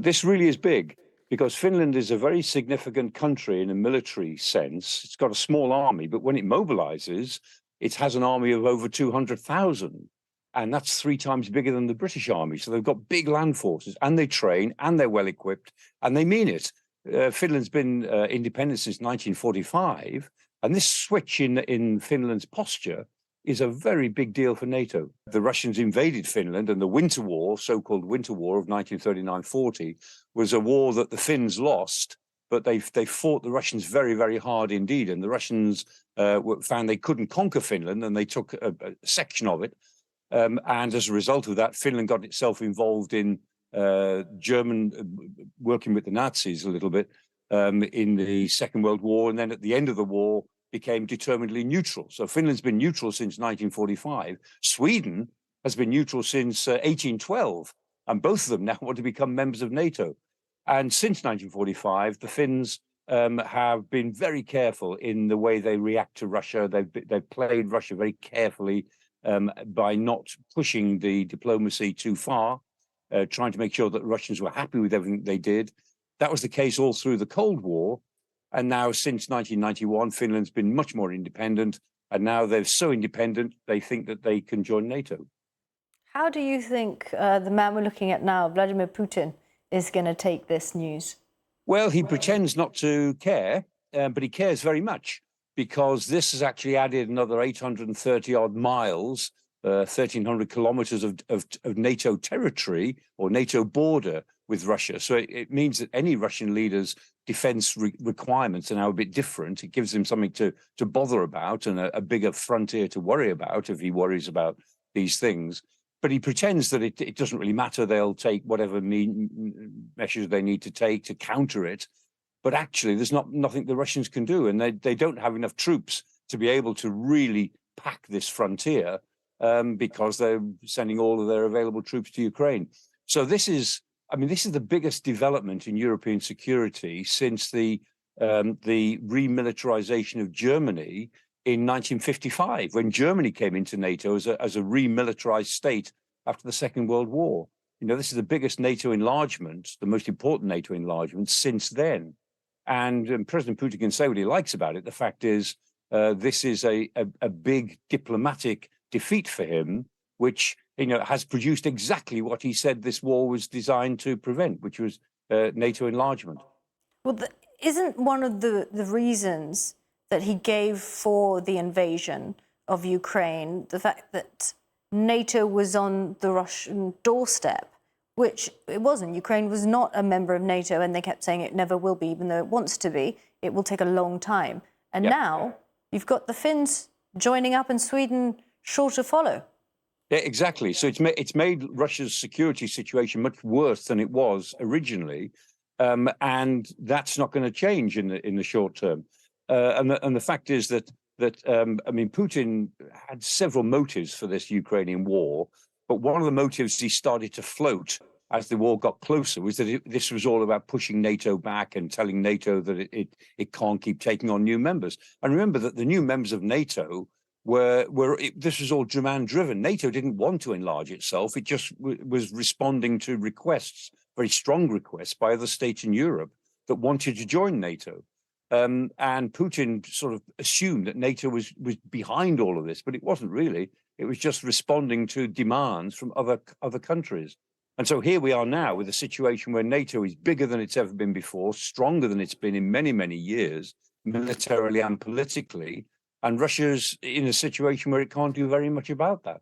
This really is big because Finland is a very significant country in a military sense. It's got a small army, but when it mobilizes, it has an army of over 200,000. And that's 3 times bigger than the British army. So they've got big land forces and they train and they're well equipped and they mean it. Finland's been independent since 1945. And this switch in Finland's posture is a very big deal for NATO. The Russians invaded Finland, and the Winter War, so-called Winter War of 1939-40, was a war that the Finns lost, but they fought the Russians very, very hard indeed. And the Russians found they couldn't conquer Finland, and they took a section of it. And as a result of that, Finland got itself involved in German, working with the Nazis a little bit in the Second World War. And then at the end of the war, became determinedly neutral. So Finland's been neutral since 1945. Sweden has been neutral since 1812. And both of them now want to become members of NATO. And since 1945, the Finns have been very careful in the way they react to Russia. They've played Russia very carefully by not pushing the diplomacy too far, trying to make sure that the Russians were happy with everything they did. That was the case all through the Cold War. And now, since 1991, Finland's been much more independent. And now they're so independent, they think that they can join NATO. How do you think the man we're looking at now, Vladimir Putin, is going to take this news? Well, he pretends not to care, but he cares very much, because this has actually added another 830 odd miles, 1,300 kilometers of NATO territory or NATO border with Russia. So it means that any Russian leader's defense requirements are now a bit different. It gives him something to bother about and a bigger frontier to worry about if he worries about these things. But he pretends that it doesn't really matter. They'll take whatever measures they need to take to counter it. But actually, there's nothing the Russians can do. And they don't have enough troops to be able to really pack this frontier because they're sending all of their available troops to Ukraine. So this is the biggest development in European security since the remilitarization of Germany in 1955, when Germany came into NATO as a remilitarized state after the Second World War. You know, this is the biggest NATO enlargement, the most important NATO enlargement since then. And President Putin can say what he likes about it. The fact is, this is a big diplomatic defeat for him, which has produced exactly what he said this war was designed to prevent, which was NATO enlargement. Well, isn't one of the reasons that he gave for the invasion of Ukraine the fact that NATO was on the Russian doorstep, which it wasn't? Ukraine was not a member of NATO, and they kept saying it never will be, even though it wants to be. It will take a long time. And now you've got the Finns joining up and Sweden sure to follow. Yeah, exactly. So it's made Russia's security situation much worse than it was originally, and that's not going to change in the short term. And the fact is that Putin had several motives for this Ukrainian war, but one of the motives he started to float as the war got closer was that this was all about pushing NATO back and telling NATO that it can't keep taking on new members. And remember that the new members of NATO this was all demand-driven. NATO didn't want to enlarge itself. It just was responding to requests, very strong requests by other states in Europe that wanted to join NATO. And Putin sort of assumed that NATO was behind all of this, but it wasn't really. It was just responding to demands from other countries. And so here we are now with a situation where NATO is bigger than it's ever been before, stronger than it's been in many, many years, militarily and politically. And Russia's in a situation where it can't do very much about that.